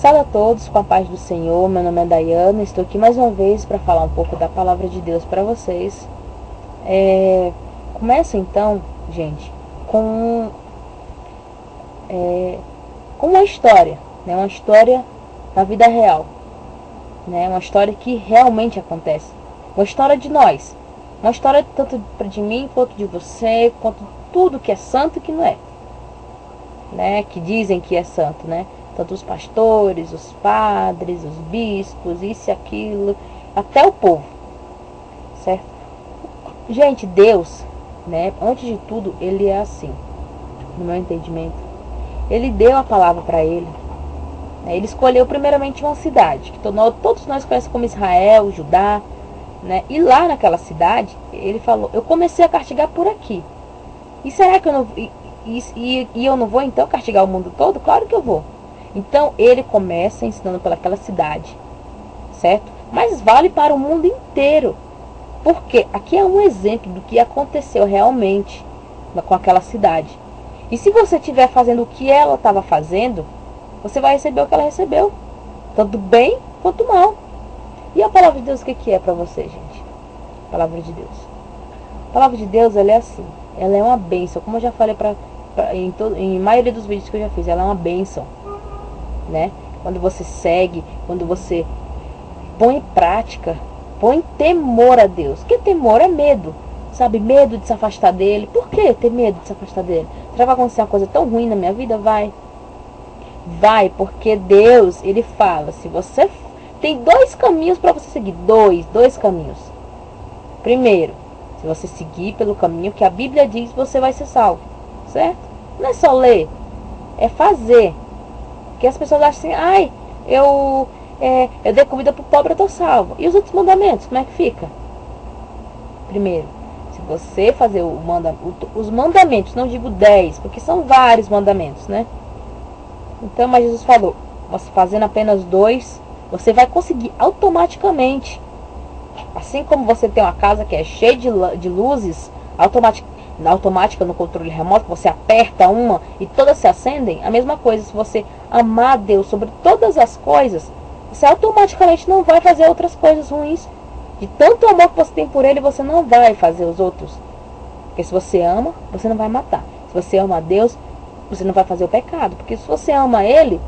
Salve a todos com a paz do Senhor. Meu nome é Dayana, estou aqui mais uma vez para falar um pouco da palavra de Deus para vocês. Começa então, gente, com uma história, né? Uma história da vida real, né? Uma história que realmente acontece, uma história de nós, uma história tanto de mim quanto de você, quanto tudo que é santo e que não é, né? Que dizem que é santo, né? Tanto os pastores, os padres, os bispos, isso e aquilo, até o povo, certo? Gente, Deus, né? Antes de tudo, Ele é assim, no meu entendimento. Ele deu a palavra para ele, né? Ele escolheu primeiramente uma cidade, que todos nós conhecemos como Israel, Judá, né? E lá naquela cidade, Ele falou, eu comecei a castigar por aqui. E será que eu não... E eu não vou então castigar o mundo todo? Claro que eu vou. Então ele começa ensinando pelaquela cidade, certo? Mas vale para o mundo inteiro. Porque aqui é um exemplo do que aconteceu realmente com aquela cidade. E se você estiver fazendo o que ela estava fazendo, você vai receber o que ela recebeu, tanto bem quanto mal. E a palavra de Deus, o que é para você, gente? A palavra de Deus. A palavra de Deus, ela é assim. Ela é uma bênção. Como eu já falei em maioria dos vídeos que eu já fiz, ela é uma bênção, né? Quando você segue, quando você põe em prática, põe temor a Deus. Que temor é medo, sabe? Medo de se afastar dele. Por que ter medo de se afastar dele? Será que vai acontecer uma coisa tão ruim na minha vida? Vai, porque Deus, Ele fala, se você tem dois caminhos para você seguir, dois caminhos. Primeiro, se você seguir pelo caminho que a Bíblia diz, você vai ser salvo, certo? Não é só ler, é fazer. Porque as pessoas acham assim, eu dei comida pro pobre, eu tô salvo. E os outros mandamentos, como é que fica? Primeiro, se você fazer os mandamentos, não digo 10, porque são vários mandamentos, né? Então, mas Jesus falou, você fazendo apenas 2, você vai conseguir automaticamente. Assim como você tem uma casa que é cheia de luzes, na automática no controle remoto, você aperta uma e todas se acendem, a mesma coisa, se você amar a Deus sobre todas as coisas, você automaticamente não vai fazer outras coisas ruins. De tanto amor que você tem por Ele, você não vai fazer os outros. Porque se você ama, você não vai matar. Se você ama a Deus, você não vai fazer o pecado. Porque se você ama Ele,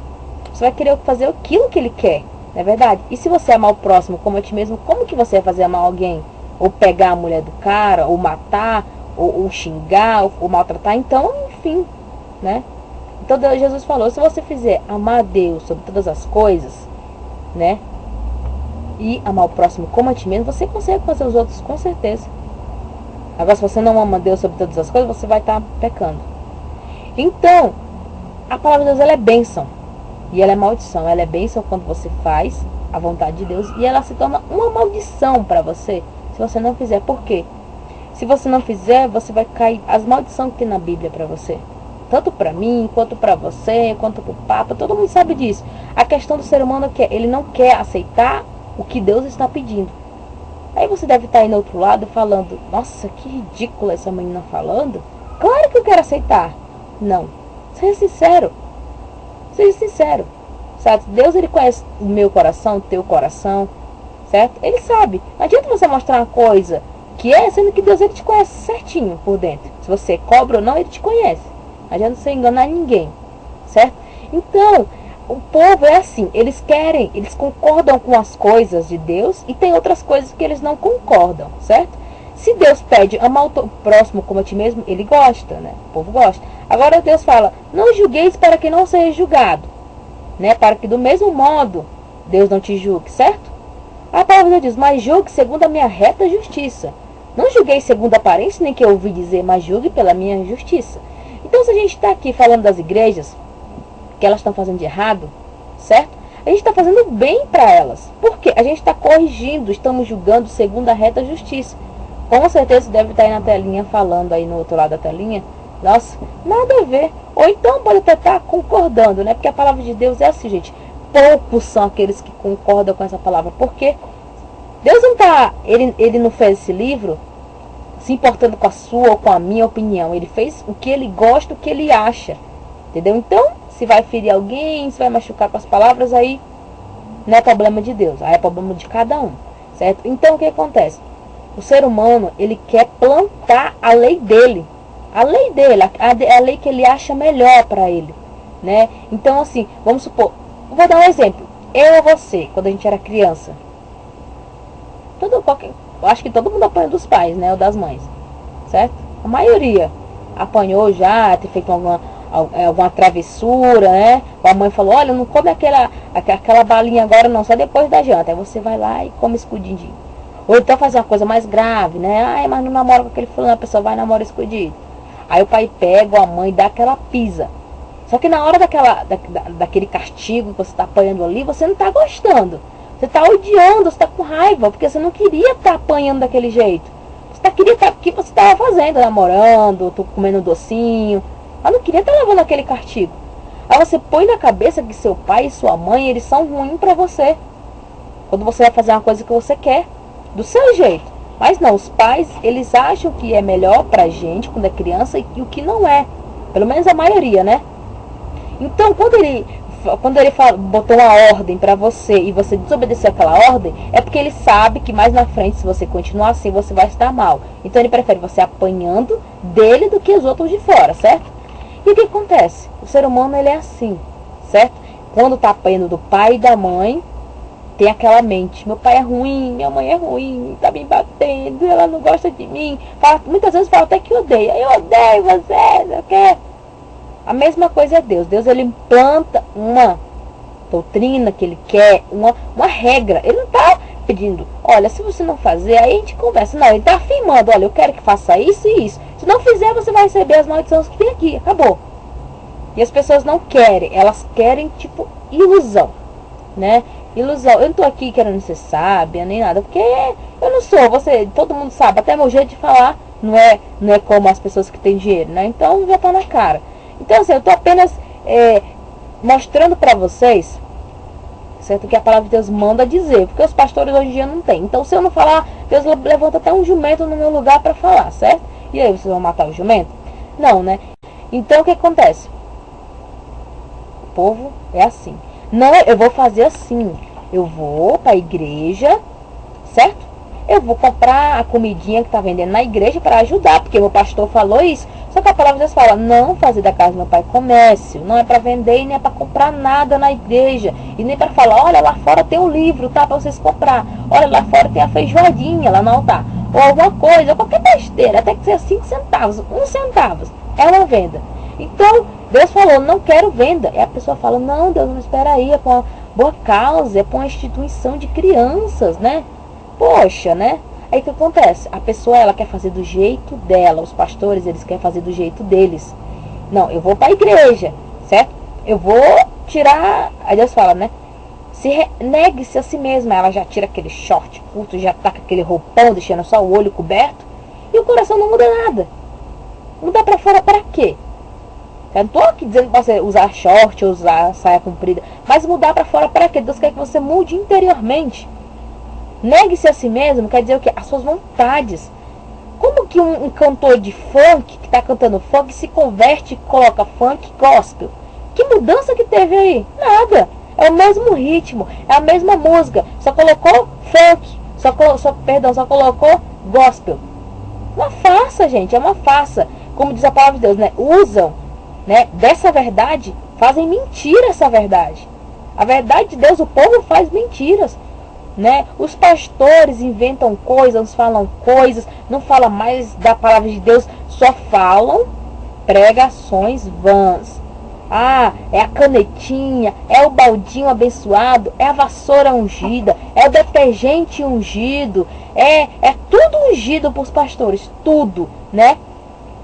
você vai querer fazer aquilo que Ele quer. Não é verdade? E se você amar o próximo como a ti mesmo, como que você vai fazer amar alguém? Ou pegar a mulher do cara, ou matar, ou xingar, ou maltratar? Então, enfim, né? Então Jesus falou, se você fizer amar a Deus sobre todas as coisas, né? E amar o próximo como a ti mesmo, você consegue fazer os outros com certeza. Agora, se você não ama a Deus sobre todas as coisas, você vai estar pecando. Então, a palavra de Deus, ela é bênção. E ela é maldição. Ela é bênção quando você faz a vontade de Deus. E ela se torna uma maldição para você, se você não fizer. Por quê? Se você não fizer, você vai cair as maldições que tem na Bíblia para você. Tanto para mim, quanto para você, quanto para o Papa. Todo mundo sabe disso. A questão do ser humano é que ele não quer aceitar o que Deus está pedindo. Aí você deve estar aí no outro lado falando, nossa, que ridícula essa menina falando. Claro que eu quero aceitar. Não. Seja sincero. Seja sincero, certo? Deus, Ele conhece o meu coração, o teu coração, certo? Ele sabe. Não adianta você mostrar uma coisa que é, sendo que Deus, Ele te conhece certinho por dentro. Se você cobra ou não, Ele te conhece. Não adianta você enganar ninguém, certo? Então, o povo é assim, eles concordam com as coisas de Deus e tem outras coisas que eles não concordam, certo? Se Deus pede amar o próximo como a ti mesmo, Ele gosta, né? O povo gosta. Agora Deus fala, não julgueis para que não seja julgado, né? Para que do mesmo modo Deus não te julgue, certo? A palavra diz, mas julgue segundo a minha reta justiça. Não julguei segundo a aparência, nem que eu ouvi dizer, mas julgue pela minha justiça. Então, se a gente está aqui falando das igrejas, que elas estão fazendo de errado, certo? A gente está fazendo bem para elas. Por quê? A gente está corrigindo, estamos julgando segundo a reta justiça. Com certeza deve estar aí na telinha, falando aí no outro lado da telinha, nossa, nada a ver. Ou então pode até estar concordando, né? Porque a palavra de Deus é assim, gente. Poucos são aqueles que concordam com essa palavra. Porque Deus não está, ele não fez esse livro se importando com a sua ou com a minha opinião. Ele fez o que ele gosta, o que ele acha. Entendeu? Então, se vai ferir alguém, se vai machucar com as palavras, aí não é problema de Deus, aí é problema de cada um, certo? Então o que acontece? O ser humano, ele quer plantar a lei dele, a lei que ele acha melhor para ele, né? Então assim, vamos supor, vou dar um exemplo, eu ou você, quando a gente era criança, eu acho que todo mundo apanha dos pais, né, ou das mães, certo? A maioria apanhou já, ter feito alguma travessura, né? A mãe falou, olha, não come aquela balinha agora não, só depois da janta. Aí você vai lá e come escondidinho. Ou então fazer uma coisa mais grave, né? Ai, mas não namora com aquele fulano, a pessoa vai namorar escondido. Aí o pai pega, ou a mãe dá aquela pisa. Só que na hora daquele castigo que você está apanhando ali, você não está gostando. Você está odiando, você está com raiva, porque você não queria estar apanhando daquele jeito. Você queria estar o que você estava fazendo, namorando, comendo docinho. Ela não queria estar levando aquele castigo. Aí você põe na cabeça que seu pai e sua mãe, eles são ruins para você. Quando você vai fazer uma coisa que você quer, do seu jeito. Mas não, os pais, eles acham que é melhor pra gente quando é criança e o que não é. Pelo menos a maioria, né? Então, quando ele botou uma ordem pra você e você desobedeceu aquela ordem, é porque ele sabe que mais na frente, se você continuar assim, você vai estar mal. Então ele prefere você apanhando dele do que os outros de fora, certo? E o que acontece? O ser humano, ele é assim, certo? Quando tá apanhando do pai e da mãe, tem aquela mente, meu pai é ruim, minha mãe é ruim, tá me batendo, ela não gosta de mim. Muitas vezes fala até que odeia. Eu odeio você, não quer? A mesma coisa é Deus. Deus, ele implanta uma doutrina que ele quer, uma regra. Ele não está pedindo, olha, se você não fazer, aí a gente conversa. Não, ele está afirmando, olha, eu quero que faça isso e isso. Se não fizer, você vai receber as maldições que tem aqui. Acabou. E as pessoas não querem. Elas querem, tipo, ilusão, né? Ilusão. Eu não estou aqui querendo ser sábia, nem nada. Porque eu não sou. Todo mundo sabe. Até meu jeito de falar não é como as pessoas que têm dinheiro, né? Então, já está na cara. Então, assim, eu estou apenas mostrando para vocês, certo, que a palavra de Deus manda dizer, porque os pastores hoje em dia não tem. Então, se eu não falar, Deus levanta até um jumento no meu lugar para falar, certo? E aí, vocês vão matar o jumento? Não, né? Então, o que acontece? O povo é assim. Não, eu vou fazer assim. Eu vou para a igreja, certo? Eu vou comprar a comidinha que está vendendo na igreja para ajudar, porque meu pastor falou isso. Só que a palavra de Deus fala, não fazer da casa do meu pai comércio, não é para vender e nem é para comprar nada na igreja. E nem para falar, olha, lá fora tem um livro, tá, para vocês comprar. Olha, lá fora tem a feijoadinha lá no altar. Ou alguma coisa, ou qualquer besteira, até que seja 5 centavos, 1 centavo. É uma venda. Então, Deus falou, não quero venda. E a pessoa fala, não, Deus, não espera aí, é para uma boa causa, é para uma instituição de crianças, né? Poxa, né? Aí o que acontece? A pessoa, ela quer fazer do jeito dela. Os pastores, eles querem fazer do jeito deles. Não, eu vou para a igreja, certo? Eu vou tirar... Aí Deus fala, né? Negue-se a si mesma. Ela já tira aquele short curto, já tá com aquele roupão, deixando só o olho coberto. E o coração não muda nada. Mudar para fora para quê? Eu não tô aqui dizendo para você usar short ou usar saia comprida. Mas mudar para fora para quê? Deus quer que você mude interiormente. Negue-se a si mesmo, quer dizer o quê? As suas vontades. Como que um cantor de funk, que está cantando funk, se converte e coloca funk gospel? Que mudança que teve aí? Nada. É o mesmo ritmo, é a mesma música. Só colocou funk, só colocou gospel. Uma farsa, gente, é uma farsa. Como diz a palavra de Deus, né? Usam, né, dessa verdade, fazem mentira essa verdade. A verdade de Deus, o povo faz mentiras. Né? Os pastores inventam coisas, falam coisas, não falam mais da palavra de Deus, só falam pregações vãs. Ah, é a canetinha, é o baldinho abençoado, é a vassoura ungida, é o detergente ungido, é tudo ungido para os pastores, tudo, né?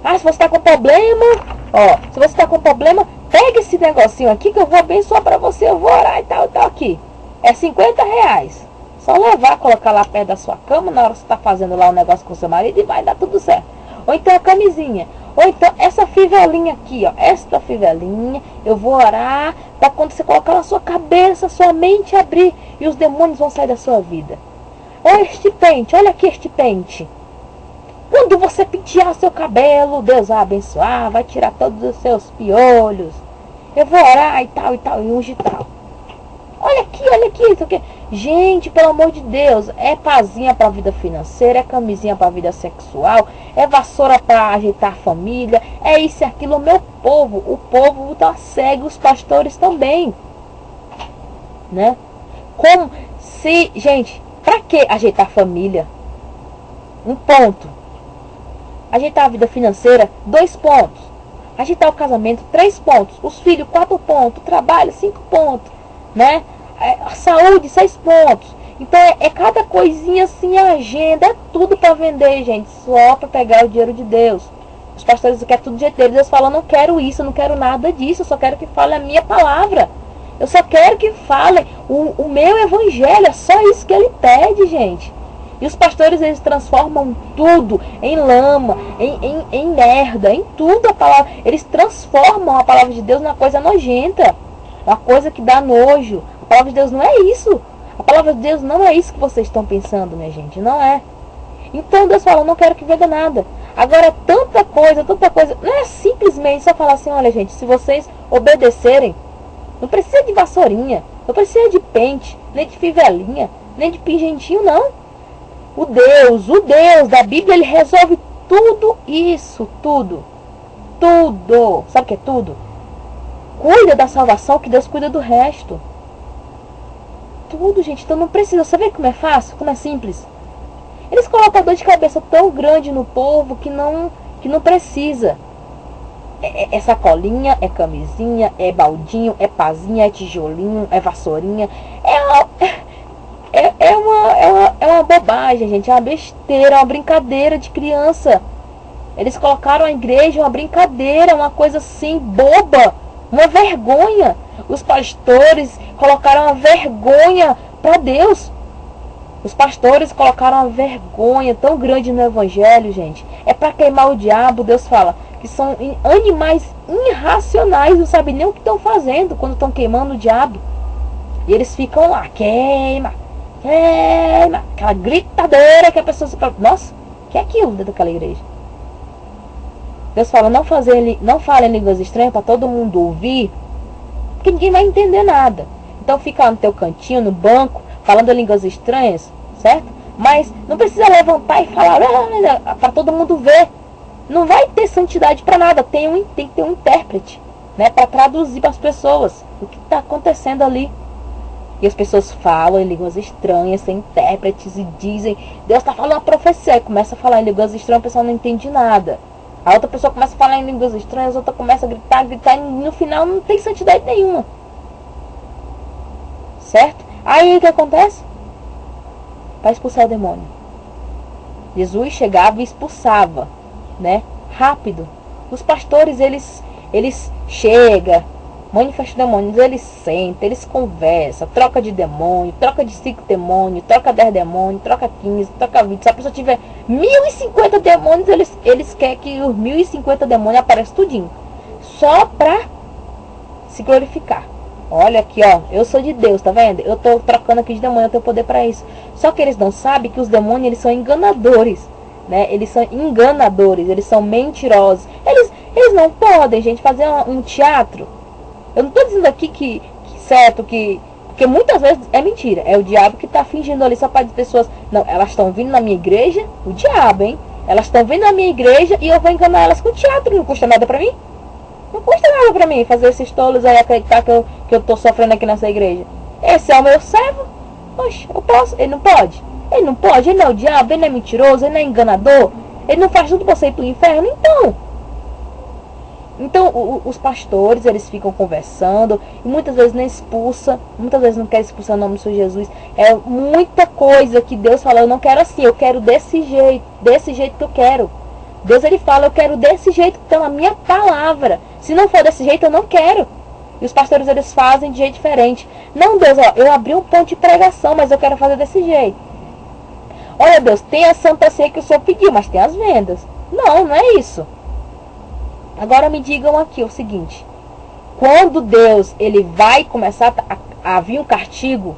Ah, se você está com problema, ó, se você está com problema, pega esse negocinho aqui que eu vou abençoar para você, eu vou orar e tal, aqui. É R$50. Só levar, colocar lá perto da sua cama, na hora que você está fazendo lá um negócio com seu marido e vai dar tudo certo. Ou então a camisinha. Ou então essa fivelinha aqui, ó. Esta fivelinha, eu vou orar para quando você colocar na sua cabeça, sua mente abrir e os demônios vão sair da sua vida. Olha este pente, olha aqui este pente. Quando você pentear seu cabelo, Deus vai abençoar, vai tirar todos os seus piolhos. eu vou orar e tal, e unge e tal. Olha aqui, isso aqui. Gente, pelo amor de Deus, é pazinha para a vida financeira, é camisinha para a vida sexual, é vassoura para ajeitar a família, é isso e aquilo. Meu povo, o povo tá cego, os pastores também, né? Como se, gente, para que ajeitar a família? 1 ponto. Ajeitar a vida financeira, 2 pontos. Ajeitar o casamento, 3 pontos. Os filhos, 4 pontos. O trabalho, 5 pontos, né? A saúde, 6 pontos. Então é cada coisinha assim, a agenda, é tudo para vender, gente, só para pegar o dinheiro de Deus. Os pastores querem tudo do jeito deles. Eles falam, não quero isso, eu não quero nada disso, eu só quero que fale a minha palavra. Eu só quero que fale o meu evangelho, é só isso que ele pede, gente. E os pastores, eles transformam tudo em lama, em merda, em tudo a palavra. Eles transformam a palavra de Deus numa coisa nojenta, uma coisa que dá nojo. A palavra de Deus não é isso. A palavra de Deus não é isso que vocês estão pensando, minha gente. Não é. Então Deus fala, não quero que venda nada. Agora, tanta coisa. Não é simplesmente só falar assim, olha gente, se vocês obedecerem, não precisa de vassourinha, não precisa de pente, nem de fivelinha, nem de pingentinho, não. O Deus da Bíblia, ele resolve tudo isso, tudo. Tudo. Sabe o que é tudo? Cuida da salvação, que Deus cuida do resto. Tudo, gente. Então não precisa. Você vê como é fácil? Como é simples? Eles colocam a dor de cabeça tão grande no povo que não precisa. É sacolinha, é camisinha, é baldinho, é pazinha, é tijolinho, é vassourinha. É uma bobagem, gente. É uma besteira, é uma brincadeira de criança. Eles colocaram a igreja uma brincadeira, uma coisa assim, boba. Uma vergonha. Os pastores colocaram uma vergonha para Deus. Os pastores colocaram uma vergonha tão grande no evangelho, gente. É para queimar o diabo. Deus fala que são animais irracionais, não sabem nem o que estão fazendo quando estão queimando o diabo. E eles ficam lá, queima, aquela gritadeira que a pessoa se fala, nossa, que é aquilo dentro daquela igreja? Deus fala, não fale em línguas estranhas para todo mundo ouvir, porque ninguém vai entender nada. Então fica lá no teu cantinho, no banco, falando em línguas estranhas, certo? Mas não precisa levantar e falar para todo mundo ver. Não vai ter santidade para nada. Tem que ter um intérprete, né, para traduzir para as pessoas o que está acontecendo ali. E as pessoas falam em línguas estranhas, sem intérpretes, e dizem, Deus está falando uma profecia. E começa a falar em línguas estranhas, a pessoa não entende nada. A outra pessoa começa a falar em línguas estranhas, a outra começa a gritar, e no final não tem santidade nenhuma. Certo? Aí o que acontece? Para expulsar o demônio. Jesus chegava e expulsava, né? Rápido. Os pastores, eles chegam, manifestam demônios, eles sentem, eles conversam, troca de demônio, troca de 5 demônios, troca 10 demônios, troca 15, troca 20. Se a pessoa tiver 1050 demônios, eles querem que os 1050 demônios apareçam tudinho. Só para se glorificar. Olha aqui, ó, eu sou de Deus, tá vendo? Eu tô trocando aqui de demônio, eu tenho poder para isso. Só que eles não sabem que os demônios, eles são enganadores, né? Eles são enganadores, eles são mentirosos. Eles não podem, gente, fazer um teatro. Eu não tô dizendo aqui que certo, porque muitas vezes é mentira. É o diabo que tá fingindo ali só para as pessoas. Não, elas estão vindo na minha igreja, o diabo, hein? Elas estão vindo na minha igreja e eu vou enganar elas com teatro. Não custa nada para mim? Não custa nada pra mim fazer esses tolos aí, acreditar que eu tô sofrendo aqui nessa igreja. Esse é o meu servo. Oxe, eu posso. Ele não pode. Ele não pode. Ele não é o diabo, ele não é mentiroso, ele não é enganador. Ele não faz tudo pra você ir pro inferno. Então os pastores, eles ficam conversando e muitas vezes não expulsa, muitas vezes não quer expulsar o nome do Senhor Jesus. É muita coisa que Deus fala, eu não quero assim, eu quero desse jeito que eu quero. Deus, ele fala, eu quero desse jeito que está na minha palavra. Se não for desse jeito, eu não quero. E os pastores, eles fazem de jeito diferente. Não, Deus, ó, eu abri um ponto de pregação, mas eu quero fazer desse jeito. Olha, Deus, tem a Santa Ceia que o Senhor pediu, mas tem as vendas. Não é isso. Agora me digam aqui o seguinte. Quando Deus, ele vai começar a vir um castigo,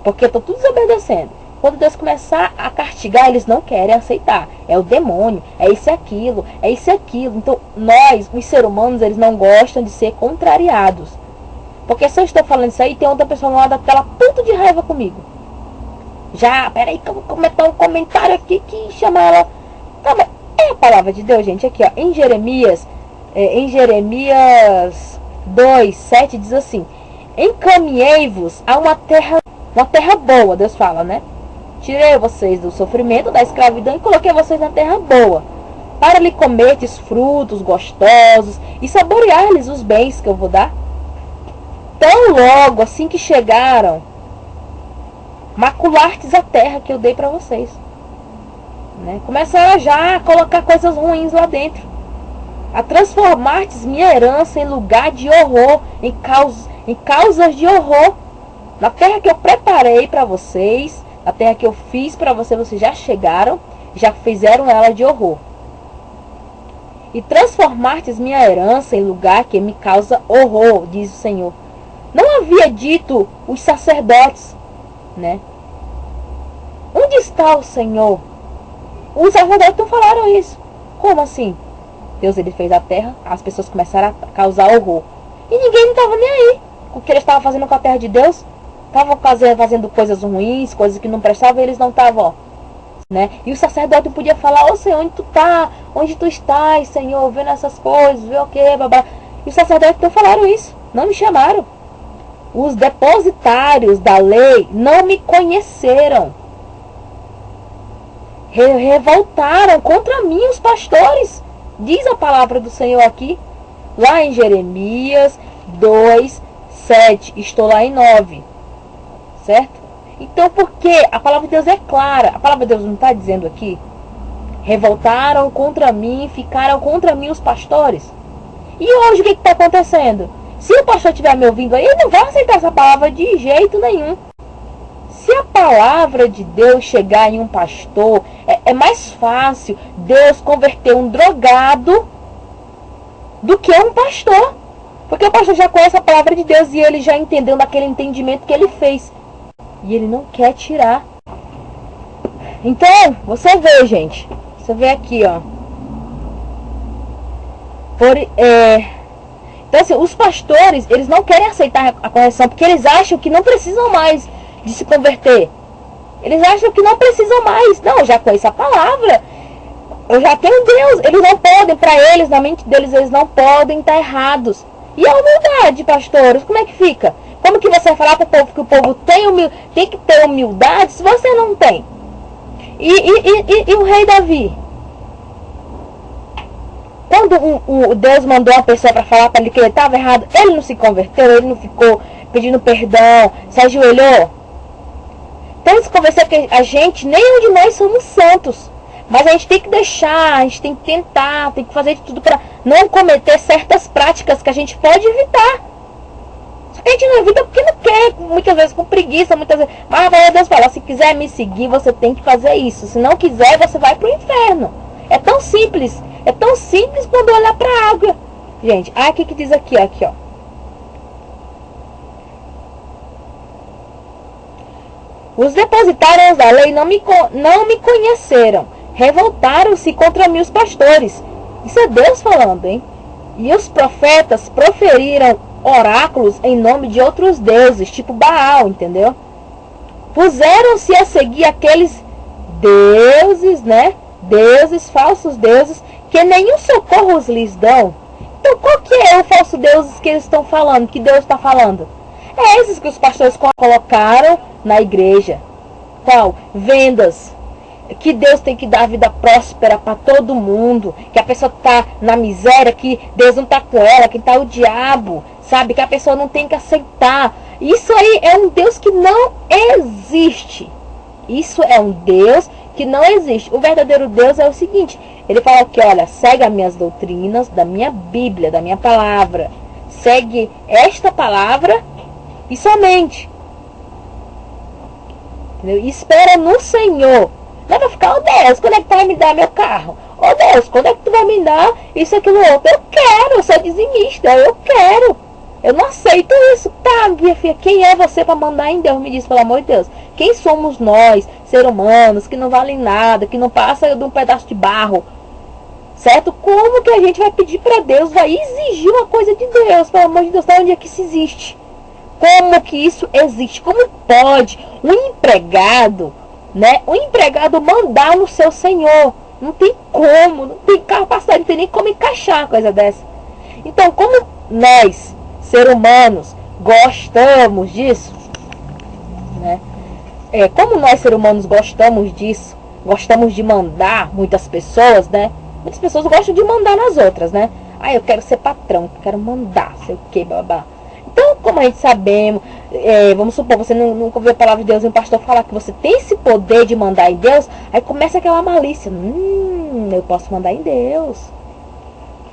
porque eu estou tudo desobedecendo. Quando Deus começar a castigar, eles não querem aceitar. É o demônio, é isso e aquilo, é isso e aquilo. Então, nós, os seres humanos, eles não gostam de ser contrariados. Porque se eu estou falando isso aí, tem outra pessoa lá daquela puta de raiva comigo. Já, peraí que eu vou comentar um comentário aqui que chama ela... Tá, mas é a palavra de Deus, gente. Aqui, ó, em Jeremias 2:7 diz assim: encaminhei-vos a uma terra boa, Deus fala, né? Tirei vocês do sofrimento, da escravidão e coloquei vocês na terra boa, para lhe comerdes frutos gostosos e saborear-lhes os bens que eu vou dar. Tão logo assim que chegaram, maculartes a terra que eu dei para vocês, né? Começaram já a colocar coisas ruins lá dentro, a transformartes minha herança em lugar de horror, em causas de horror. Na terra que eu preparei para vocês, na terra que eu fiz para vocês já chegaram, já fizeram ela de horror. E transformartes minha herança em lugar que me causa horror, diz o Senhor. Não havia dito os sacerdotes, né? Onde está o Senhor? Os sacerdotes não falaram isso. Como assim? Deus, ele fez a terra, as pessoas começaram a causar horror. E ninguém não estava nem aí com o que eles estavam fazendo com a terra de Deus. Estavam fazendo coisas ruins, coisas que não prestavam, e eles não estavam, né? E o sacerdote não podia falar: ô Senhor, onde tu tá? Onde tu estás, Senhor? Vendo essas coisas, vê o que, babá. E os sacerdotes não falaram isso, não me chamaram. Os depositários da lei não me conheceram. Revoltaram contra mim os pastores. Diz a palavra do Senhor aqui, lá em Jeremias 2:7. Estou lá em 9. Certo? Então, porque a palavra de Deus é clara. A palavra de Deus não está dizendo aqui: revoltaram contra mim, ficaram contra mim os pastores. E hoje o que está acontecendo? Se o pastor estiver me ouvindo aí, ele não vai aceitar essa palavra de jeito nenhum. Se a palavra de Deus chegar em um pastor, é mais fácil Deus converter um drogado do que um pastor. Porque o pastor já conhece a palavra de Deus e ele já entendeu naquele entendimento que ele fez. E ele não quer tirar. Então, você vê, gente. Você vê aqui, ó. Então, assim, os pastores, eles não querem aceitar a correção, porque eles acham que não precisam mais de se converter. Eles acham que não precisam mais. Não, eu já conheço a palavra. Eu já tenho Deus. Eles não podem, para eles, na mente deles, eles não podem estar errados. E a humildade, pastores, como é que fica? Como que você vai falar para o povo que o povo tem que ter humildade se você não tem? E o rei Davi? Quando o Deus mandou uma pessoa para falar para ele que ele estava errado, ele não se converteu, ele não ficou pedindo perdão, se ajoelhou. Então, se conversar que a gente, nenhum de nós somos santos. Mas a gente tem que deixar, a gente tem que tentar, tem que fazer de tudo para não cometer certas práticas que a gente pode evitar. Só que a gente não evita porque não quer, muitas vezes com preguiça, muitas vezes. Mas a palavra de Deus fala: se quiser me seguir, você tem que fazer isso. Se não quiser, você vai pro inferno. É tão simples. É tão simples quando olhar para a água. Gente, o que diz aqui, ó. Os depositários da lei não me conheceram. Revoltaram-se contra mim os pastores. Isso é Deus falando, hein? E os profetas proferiram oráculos em nome de outros deuses, tipo Baal, entendeu? Puseram-se a seguir aqueles deuses, né? Deuses, falsos deuses, que nenhum socorro lhes dão. Então, qual que é o falso deus que eles estão falando, que Deus está falando? É esses que os pastores colocaram na igreja. Qual? Vendas. Que Deus tem que dar vida próspera para todo mundo. Que a pessoa está na miséria, que Deus não está com ela, que está o diabo. Sabe? Que a pessoa não tem que aceitar. Isso aí é um Deus que não existe. Isso é um Deus que não existe. O verdadeiro Deus é o seguinte: ele fala que, olha, segue as minhas doutrinas, da minha Bíblia, da minha palavra. Segue esta palavra e somente. Entendeu? E espera no Senhor. Não é pra ficar: oh Deus, quando é que tu vai me dar meu carro? Oh Deus, quando é que tu vai me dar isso, aquilo, outro? Eu quero, eu sou dizimista, eu quero. Eu não aceito isso. Tá, minha filha, quem é você para mandar em Deus? Me diz, pelo amor de Deus. Quem somos nós, seres humanos, que não valem nada, que não passa de um pedaço de barro, certo? Como que a gente vai pedir para Deus, vai exigir uma coisa de Deus? Pelo amor de Deus, onde é que isso existe? Como que isso existe? Como pode um empregado, né? Um empregado mandar no seu senhor? Não tem como, não tem capacidade, não tem nem como encaixar uma coisa dessa. Então, como nós, seres humanos, gostamos disso, né? Como nós, seres humanos, gostamos disso, gostamos de mandar muitas pessoas, né? Muitas pessoas gostam de mandar nas outras, né? Ah, eu quero ser patrão, quero mandar, sei o que, babá. Então, como a gente sabemos, vamos supor, você nunca ouviu a palavra de Deus e um pastor falar que você tem esse poder de mandar em Deus, aí começa aquela malícia. Eu posso mandar em Deus.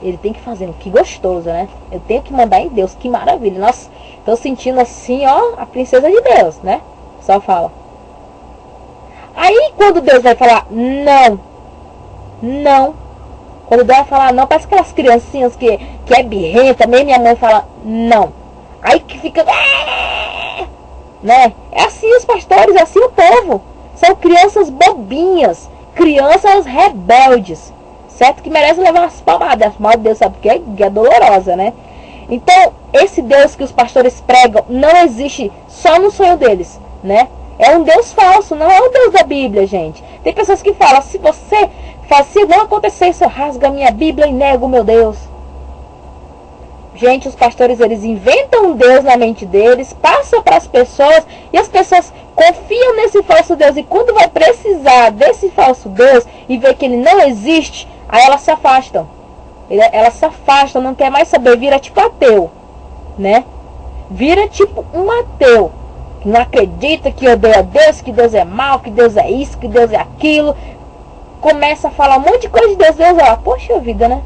Ele tem que fazer, que gostoso, né? Eu tenho que mandar em Deus, que maravilha. Nossa, tô sentindo assim, ó, a princesa de Deus, né? Só fala. Aí, quando Deus vai falar não, quando Deus vai falar não, parece aquelas criancinhas que é birrenta, nem minha mãe fala não. Aí que fica, né? É assim os pastores, é assim o povo. São crianças bobinhas, crianças rebeldes, certo? Que merecem levar umas palmadas. Mal Deus sabe porque é dolorosa, né? Então, esse Deus que os pastores pregam não existe só no sonho deles, né? É um Deus falso, não é o Deus da Bíblia, gente. Tem pessoas que falam, se não acontecer isso, eu rasgo a minha Bíblia e nego o meu Deus. Gente, os pastores, eles inventam um Deus na mente deles, passam para as pessoas, e as pessoas confiam nesse falso Deus, e quando vai precisar desse falso Deus, e ver que ele não existe, aí elas se afastam. Elas se afastam, não quer mais saber, vira tipo ateu, né? Vira tipo um ateu, que não acredita, que odeia Deus, que Deus é mau, que Deus é isso, que Deus é aquilo. Começa a falar um monte de coisa de Deus, Deus olha, poxa vida, né?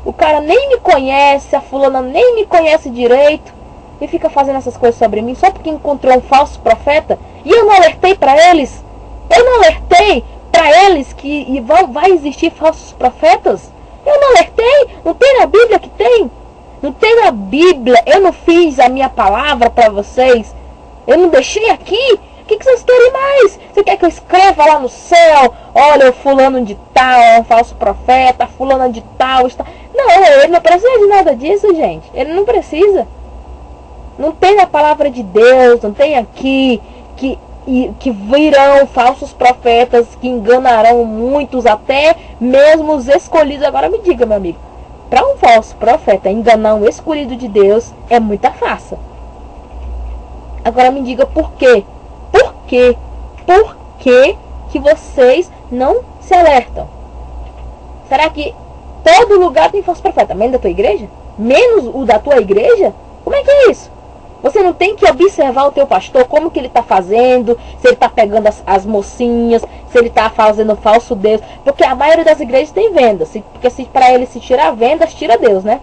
O cara nem me conhece, a fulana nem me conhece direito, e fica fazendo essas coisas sobre mim só porque encontrou um falso profeta. E eu não alertei para eles. Eu não alertei para eles que vai existir falsos profetas. Eu não alertei. Não tem na Bíblia que tem. Não tem na Bíblia. Eu não fiz a minha palavra para vocês. Eu não deixei aqui. O que vocês querem mais? Você quer que eu escreva lá no céu? Olha, o fulano de tal é um falso profeta, fulano de tal está... Não, ele não precisa de nada disso, gente. Ele não precisa. Não tem na palavra de Deus, não tem aqui que virão falsos profetas que enganarão muitos, até mesmo os escolhidos. Agora me diga, meu amigo, para um falso profeta enganar um escolhido de Deus é muita farsa. Agora me diga por quê? Por quê? Por que vocês não se alertam? Será que todo lugar tem falso profeta? Menos da tua igreja? Menos o da tua igreja? Como é que é isso? Você não tem que observar o teu pastor, como que ele está fazendo, se ele está pegando as mocinhas, se ele está fazendo falso Deus. Porque a maioria das igrejas tem vendas. Porque para eles se tirar vendas, tira Deus, né?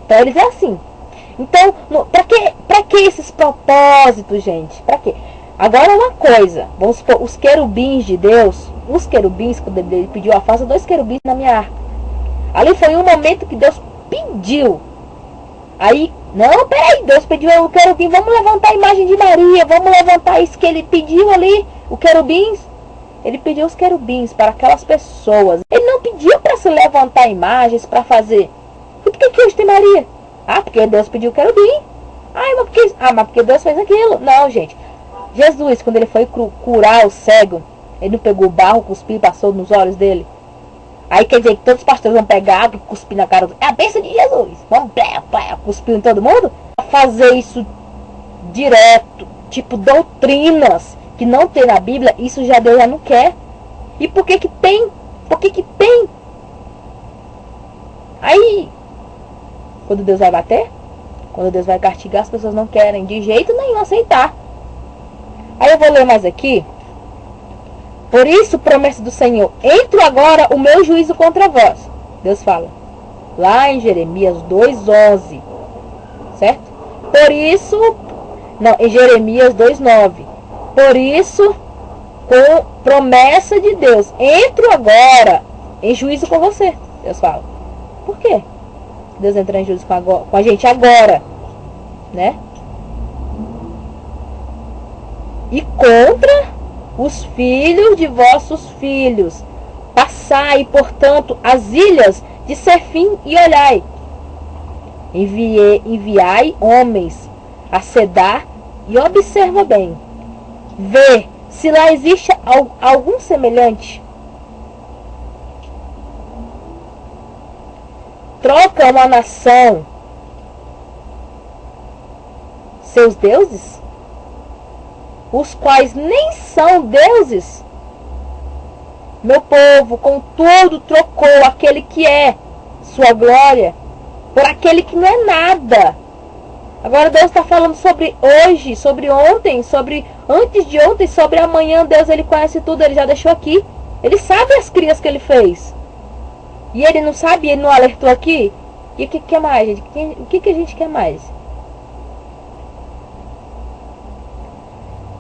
Para eles é assim. Então, para que esses propósitos, gente? Para quê? Agora uma coisa, vamos supor, os querubins de Deus, os querubins, quando ele pediu a faça 2 querubins na minha arca. Ali foi um momento que Deus pediu. Aí, não, peraí, Deus pediu o querubim, vamos levantar a imagem de Maria, vamos levantar isso que ele pediu ali, o querubins. Ele pediu os querubins para aquelas pessoas. Ele não pediu para se levantar imagens, para fazer. E por que hoje tem Maria? Ah, porque Deus pediu o querubim. Mas porque Deus fez aquilo. Não, gente. Jesus, quando ele foi curar o cego, ele não pegou o barro, cuspiu e passou nos olhos dele. Aí quer dizer que todos os pastores vão pegar água e cuspir na cara do... É a bênção de Jesus. Vamos cuspir em todo mundo? Fazer isso direto, tipo doutrinas que não tem na Bíblia, isso já Deus já não quer. E por que que tem? Por que que tem? Aí, quando Deus vai bater, quando Deus vai castigar, as pessoas não querem de jeito nenhum aceitar. Aí eu vou ler mais aqui. Por isso, promessa do Senhor, entro agora o meu juízo contra vós. Deus fala, lá em Jeremias 2:11, certo? Por isso, não, em Jeremias 2:9. Por isso, com promessa de Deus, entro agora em juízo com você. Deus fala. Por quê? Deus entra em juízo com a gente agora, né? E contra os filhos de vossos filhos. Passai, portanto, as ilhas de Serfim e olhai. Enviai homens a Cedar e observa bem. Vê se lá existe algum semelhante. Troca uma nação seus deuses, os quais nem são deuses. Meu povo, contudo, trocou aquele que é sua glória por aquele que não é nada. Agora Deus está falando sobre hoje, sobre ontem, sobre antes de ontem, sobre amanhã. Deus, ele conhece tudo, ele já deixou aqui. Ele sabe as crias que ele fez. E ele não sabe, ele não alertou aqui. E o que quer mais, gente? O que a gente quer mais?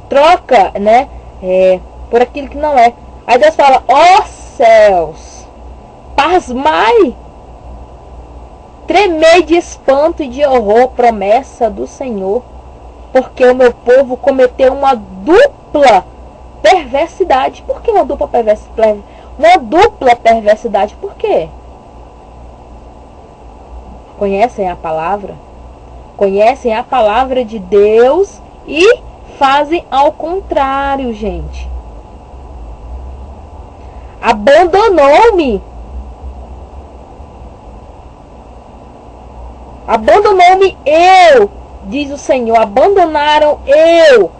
Troca, né? Por aquilo que não é. Aí Deus fala, ó céus, pasmai, tremei de espanto e de horror, promessa do Senhor, porque o meu povo cometeu uma dupla perversidade. Por que uma dupla perversidade? Uma dupla perversidade, por quê? Conhecem a palavra? Conhecem a palavra de Deus e fazem ao contrário, gente. Abandonou-me. Abandonou-me eu, diz o Senhor. Abandonaram eu.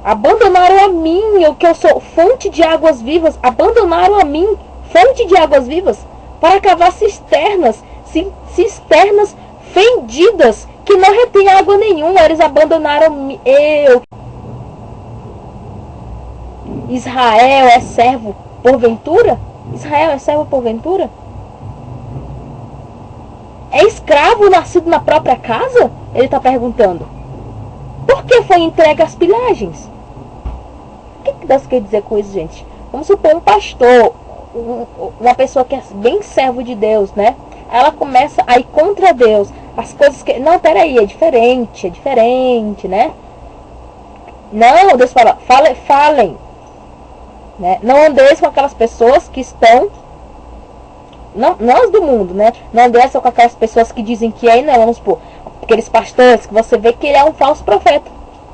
Abandonaram a mim, eu que eu sou fonte de águas vivas. Abandonaram a mim, fonte de águas vivas, para cavar cisternas, cisternas fendidas, que não retém água nenhuma. Eles abandonaram eu. Israel é servo porventura? Israel é servo porventura? É escravo nascido na própria casa? Ele está perguntando. Por que foi entregue às pilhagens? O que Deus quer dizer com isso, gente? Vamos supor um pastor, uma pessoa que é bem servo de Deus, né? Ela começa a ir contra Deus. As coisas que... Não, peraí, é diferente, né? Não, Deus fala, falem. Né? Não andeis com aquelas pessoas que estão... Não as do mundo, né? Não andeis com aquelas pessoas que dizem que é, não, vamos supor, aqueles pastores que você vê que ele é um falso profeta.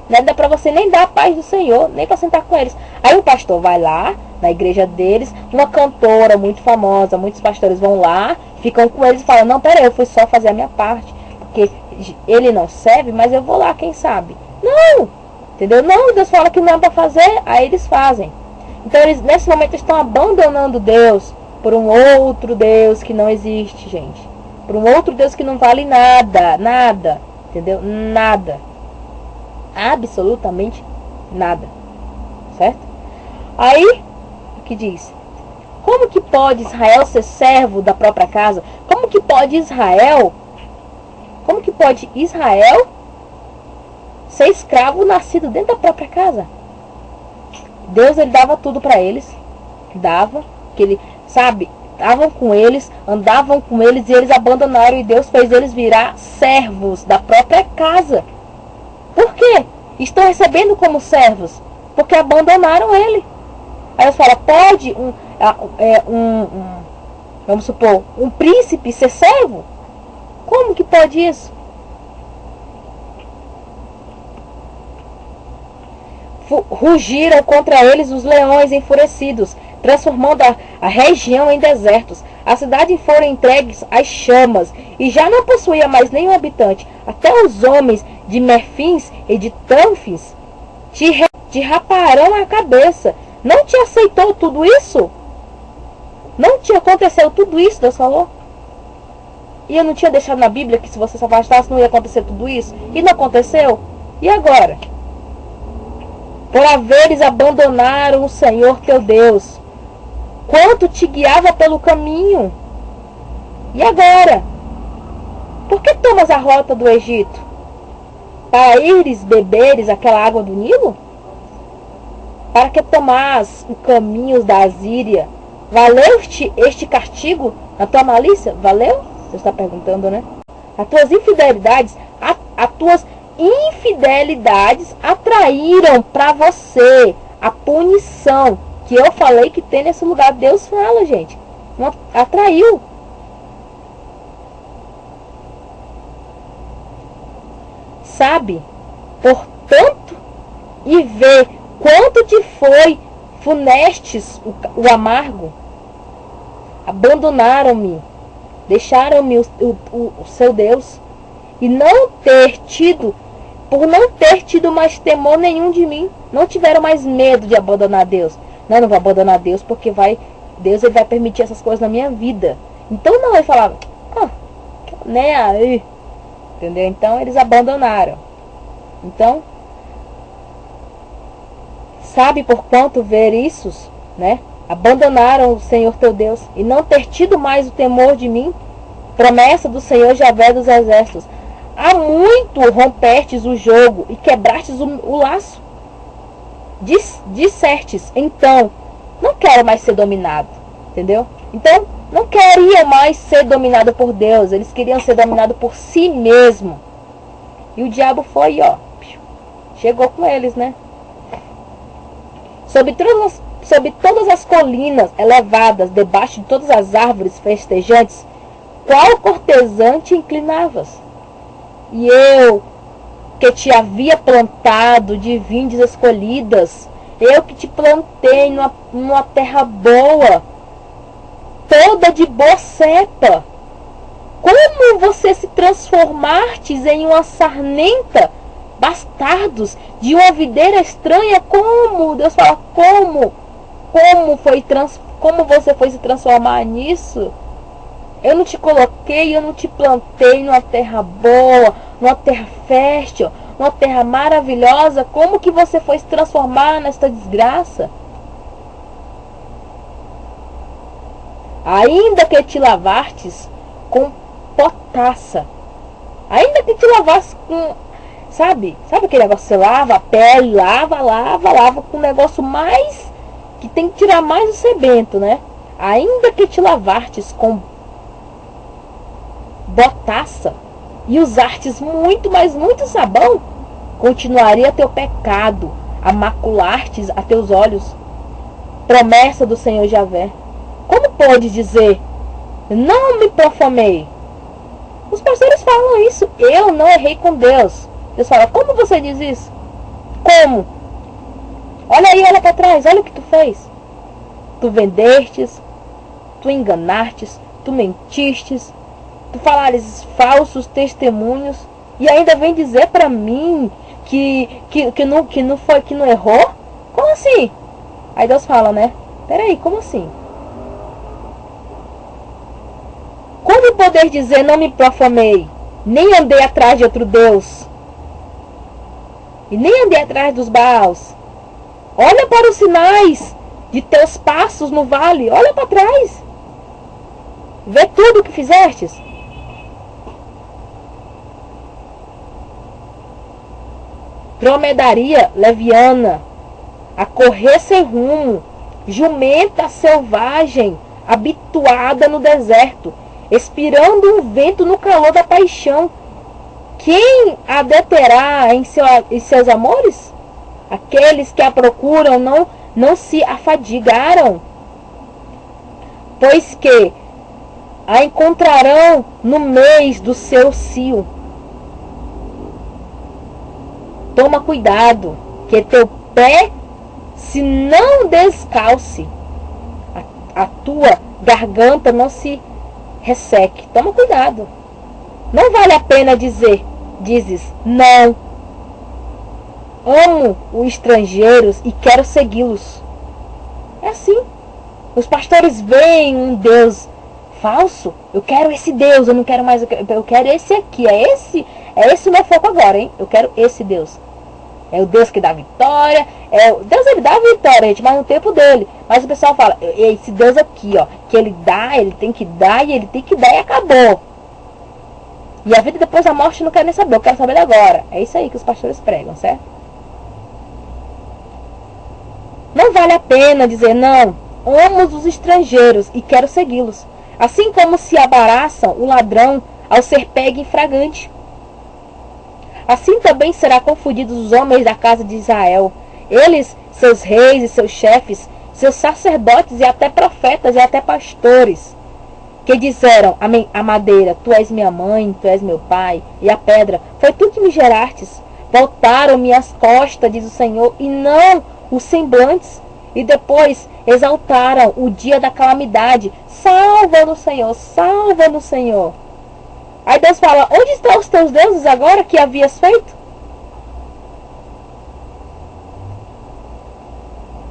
Não dá pra você nem dar a paz do Senhor, nem pra sentar com eles. Aí o pastor vai lá, na igreja deles, uma cantora muito famosa, muitos pastores vão lá, ficam com eles e falam, não, peraí, eu fui só fazer a minha parte, porque ele não serve, mas eu vou lá, quem sabe? Não! Entendeu? Não, Deus fala que não é pra fazer, aí eles fazem. Então eles, nesse momento, estão abandonando Deus por um outro Deus que não existe, gente. Por um outro Deus que não vale nada, entendeu? Nada. Absolutamente nada. Certo? Aí, o que diz? Como que pode Israel ser servo da própria casa? Como que pode Israel ser escravo nascido dentro da própria casa? Deus, ele dava tudo para eles. Dava, que ele, sabe, estavam com eles, andavam com eles e eles abandonaram e Deus fez eles virar servos da própria casa. Por quê? Estão recebendo como servos porque abandonaram ele. Aí Deus fala, pode vamos supor, um príncipe ser servo? Como que pode isso? Rugiram contra eles os leões enfurecidos, transformando a região em desertos. A cidade foram entregues às chamas, e já não possuía mais nenhum habitante. Até os homens de Mefins e de Tanfins te raparão a cabeça. Não te aceitou tudo isso? Não te aconteceu tudo isso, Deus falou? E eu não tinha deixado na Bíblia que se você se afastasse não ia acontecer tudo isso? E não aconteceu? E agora? Por haveres abandonaram o Senhor teu Deus, quanto te guiava pelo caminho. E agora? Por que tomas a rota do Egito? Para ires beberes aquela água do Nilo? Para que tomás o caminho da Assíria? Valeu-te este castigo na tua malícia? Valeu? Você está perguntando, né? As tuas infidelidades, as tuas infidelidades atraíram para você a punição que eu falei que tem nesse lugar. Deus fala, gente. Atraiu. Sabe? Portanto, e vê quanto te foi funestes o amargo. Abandonaram-me, deixaram-me o seu Deus, e por não ter tido mais temor nenhum de mim, não tiveram mais medo de abandonar Deus. Não vou abandonar Deus porque Deus ele vai permitir essas coisas na minha vida. Então não, ele falava, né aí, entendeu? Então eles abandonaram. Então, sabe por quanto ver isso, né? Abandonaram o Senhor teu Deus e não ter tido mais o temor de mim, promessa do Senhor Javé dos exércitos. Há muito rompestes o jogo e quebrastes o laço. Dissertes, então, não quero mais ser dominado, entendeu? Então, não queriam mais ser dominado por Deus, eles queriam ser dominados por si mesmo. E o diabo foi, chegou com eles, né? Sob todas as colinas elevadas, debaixo de todas as árvores festejantes, qual cortesã te inclinavas? E eu, que te havia plantado de vindes escolhidas, eu que te plantei numa terra boa, toda de boa cepa, como você se transformastes em uma sarnenta, bastardos de uma videira estranha? Como? Deus fala, como você foi se transformar nisso? Eu não te coloquei, eu não te plantei numa terra boa, numa terra fértil, numa terra maravilhosa. Como que você foi se transformar nesta desgraça? Ainda que te lavastes com potassa, ainda que te lavasse com, sabe aquele negócio que você lava a pele, lava com um negócio mais, que tem que tirar mais o sebento, né? Ainda que te lavastes com botaça e usastes muito sabão, continuaria teu pecado a macular-te a teus olhos. Promessa do Senhor Javé. Como pode dizer, não me profanei? Os pastores falam isso, eu não errei com Deus. Deus fala, como você diz isso? Como? Olha aí, olha para trás, olha o que tu fez. Tu vendestes, tu enganastes, tu mentistes, tu falares falsos testemunhos, e ainda vem dizer para mim que não errou? Como assim? Aí Deus fala, né? Peraí, como assim? Como poder dizer não me profanei, nem andei atrás de outro Deus, e nem andei atrás dos Baals? Olha para os sinais de teus passos no vale, olha para trás, vê tudo o que fizestes. Dromedaria leviana, a correr sem rumo, jumenta selvagem, habituada no deserto, expirando um vento no calor da paixão. Quem a deterá em seus amores? Aqueles que a procuram não se afadigaram, pois que a encontrarão no mês do seu cio. Toma cuidado, que teu pé se não descalce, a tua garganta não se resseque. Toma cuidado. Não vale a pena dizes, não, amo os estrangeiros e quero segui-los. É assim. Os pastores veem um Deus falso. Eu quero esse Deus, eu não quero mais, eu quero esse aqui. É esse o meu foco agora, hein? Eu quero esse Deus. É o Deus que dá vitória. Deus, ele dá vitória, gente, mas no tempo dele. Mas o pessoal fala, esse Deus aqui, ó, que ele dá, ele tem que dar, e ele tem que dar, e acabou. E a vida depois da morte eu não quero nem saber, eu quero saber agora. É isso aí que os pastores pregam, certo? Não vale a pena dizer, não, amo os estrangeiros e quero segui-los. Assim como se embaraçam o ladrão ao ser pego em flagrante. Assim também será confundidos os homens da casa de Israel. Eles, seus reis e seus chefes, seus sacerdotes e até profetas e até pastores, que disseram a madeira, tu és minha mãe, tu és meu pai, e a pedra, foi tu que me gerastes. Voltaram-me as costas, diz o Senhor, e não os semblantes. E depois exaltaram o dia da calamidade. Salva-nos, Senhor, salva-nos, Senhor. Aí Deus fala, onde estão os teus deuses agora que havias feito?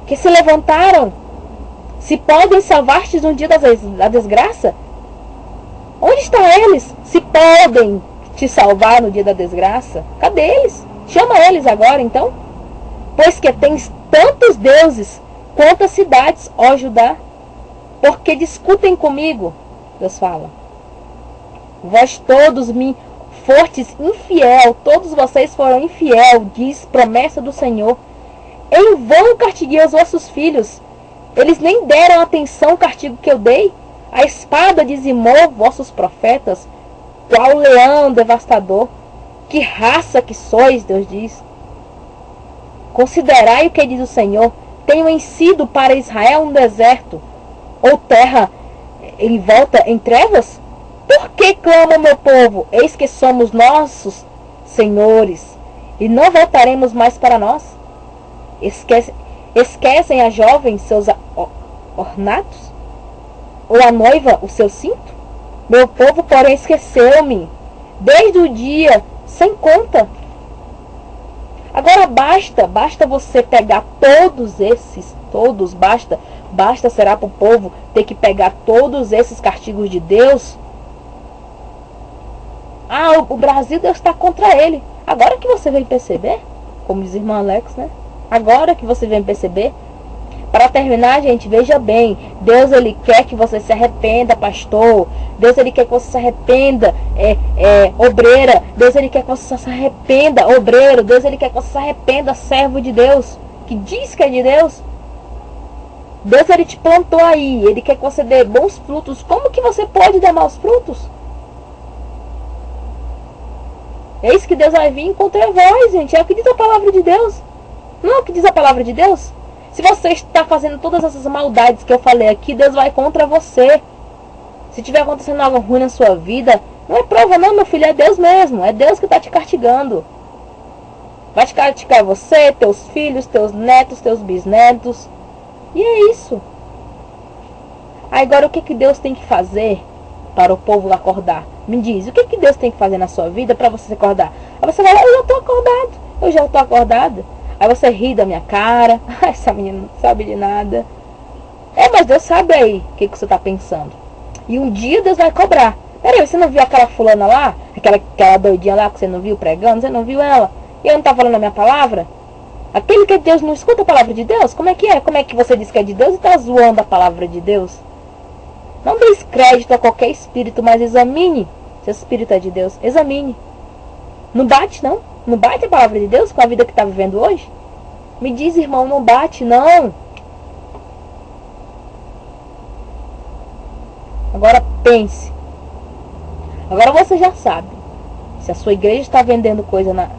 Que se levantaram, se podem salvar-te no dia da desgraça? Onde estão eles? Se podem te salvar no dia da desgraça? Cadê eles? Chama eles agora, então. Pois que tens tantos deuses quanto as cidades, ó Judá, porque discutem comigo, Deus fala. Vós todos me fostes infiel, todos vocês foram infiel, diz promessa do Senhor. Em vão castiguei os vossos filhos, eles nem deram atenção ao castigo que eu dei. A espada dizimou vossos profetas, qual leão devastador. Que raça que sois, Deus diz. Considerai o que diz o Senhor. Tenho sido para Israel um deserto, ou terra em volta em trevas? Por que clama meu povo? Eis que somos nossos senhores, e não voltaremos mais para nós. Esquecem a jovem seus ornatos? Ou a noiva o seu cinto? Meu povo, porém, esqueceu-me, desde o dia sem conta. Agora basta você pegar basta será para o povo ter que pegar todos esses castigos de Deus. O Brasil, Deus está contra ele. Agora que você vem perceber, como diz o irmão Alex, né? Agora que você vem perceber. Para terminar, gente, veja bem, Deus, ele quer que você se arrependa, pastor. Deus, ele quer que você se arrependa, obreira. Deus, ele quer que você se arrependa, obreiro. Deus, ele quer que você se arrependa, servo de Deus, que diz que é de Deus. Deus, ele te plantou aí, ele quer que você dê bons frutos. Como que você pode dar maus frutos? Eis que Deus vai vir contra vós, gente. É o que diz a palavra de Deus. Não é o que diz a palavra de Deus? Se você está fazendo todas essas maldades que eu falei aqui, Deus vai contra você. Se tiver acontecendo algo ruim na sua vida, não é prova não, meu filho, é Deus mesmo. É Deus que está te castigando. Vai te castigar você, teus filhos, teus netos, teus bisnetos. E é isso. Agora, o que Deus tem que fazer para o povo acordar? Me diz, o que Deus tem que fazer na sua vida para você acordar? Aí você fala, eu já estou acordada. Aí você ri da minha cara. Essa menina não sabe de nada. Mas Deus sabe aí o que você está pensando. E um dia Deus vai cobrar. Peraí, você não viu aquela fulana lá? Aquela doidinha lá que você não viu pregando? Você não viu ela? E eu não está falando a minha palavra? Aquele que é Deus não escuta a palavra de Deus? Como é que é? Como é que você diz que é de Deus e está zoando a palavra de Deus? Não dê crédito a qualquer espírito, mas examine se o espírito é de Deus. Examine. Não bate, não? Não bate a palavra de Deus com a vida que está vivendo hoje? Me diz, irmão, não bate, não. Agora pense. Agora você já sabe. Se a sua igreja está vendendo coisa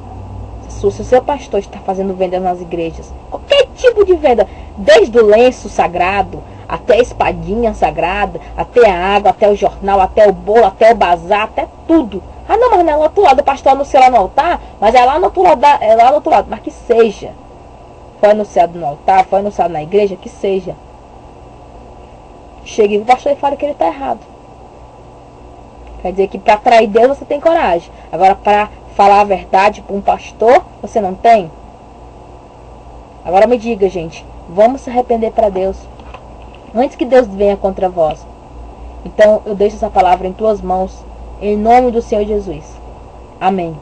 se o seu pastor está fazendo venda nas igrejas, qualquer tipo de venda, desde o lenço sagrado, até a espadinha sagrada, até a água, até o jornal, até o bolo, até o bazar, até tudo. Não, mas não é lá do outro lado, o pastor anuncia lá no altar, mas é lá no outro lado, mas que seja. Foi anunciado no altar, foi anunciado na igreja, que seja. Chegue o pastor e fale que ele está errado. Quer dizer que para trair Deus você tem coragem. Agora, para falar a verdade para um pastor, você não tem? Agora me diga, gente, vamos se arrepender para Deus, antes que Deus venha contra vós. Então, eu deixo essa palavra em tuas mãos, em nome do Senhor Jesus. Amém.